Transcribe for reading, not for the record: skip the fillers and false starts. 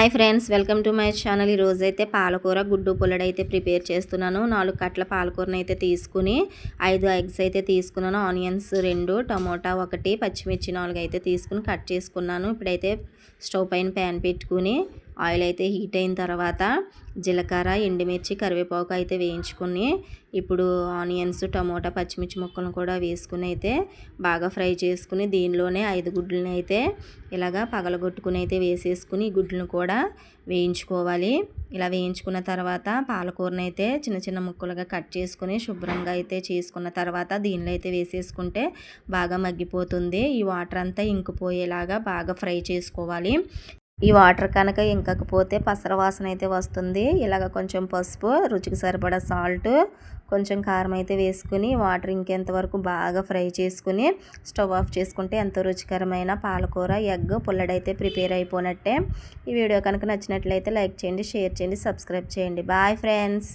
Hi friends, welcome to my channel. ఈరోజైతే పాలకూర గుడ్డు పుల్లడి అయితే ప్రిపేర్ చేస్తున్నాను. 4 కట్టల పాలకూరని అయితే తీసుకుని 5 ఎగ్స్ అయితే తీసుకున్నాను. ఆనియన్స్ 2, టమోటా 1, పచ్చిమిర్చి 4 అయితే తీసుకుని కట్ చేసుకున్నాను. ఇప్పుడైతే స్టవ్ పైన ప్యాన్ పెట్టుకుని ఆయిల్ అయితే హీట్ అయిన తర్వాత జీలకర్ర, ఎండుమిర్చి, కరివేపాకు అయితే వేయించుకుని ఇప్పుడు ఆనియన్స్, టమోటా, పచ్చిమిర్చి ముక్కలను కూడా వేసుకుని అయితే బాగా ఫ్రై చేసుకుని దీనిలోనే 5 గుడ్లను అయితే ఇలాగా పగలగొట్టుకుని అయితే వేసేసుకుని ఈ గుడ్లను కూడా వేయించుకోవాలి. ఇలా వేయించుకున్న తర్వాత పాలకూరని అయితే చిన్న చిన్న ముక్కలుగా కట్ చేసుకుని శుభ్రంగా అయితే చేసుకున్న తర్వాత దీనిలో అయితే వేసేసుకుంటే బాగా మగ్గిపోతుంది. ఈ వాటర్ అంతా ఇంకిపోయేలాగా బాగా ఫ్రై చేసుకోవాలి. ఈ వాటర్ కనుక ఇంకకపోతే పసర వాసన అయితే వస్తుంది. ఇలాగ కొంచెం పసుపు, రుచికి సరిపడా సాల్ట్, కొంచెం కారం అయితే వేసుకుని వాటర్ ఇంకేంత వరకు బాగా ఫ్రై చేసుకుని స్టవ్ ఆఫ్ చేసుకుంటే ఎంతో రుచికరమైన పాలకూర ఎగ్ పుల్లడైతే ప్రిపేర్ అయిపోయినట్టే. ఈ వీడియో కనుక నచ్చినట్లయితే లైక్ చేయండి, షేర్ చేయండి, సబ్స్క్రైబ్ చేయండి. Bye friends.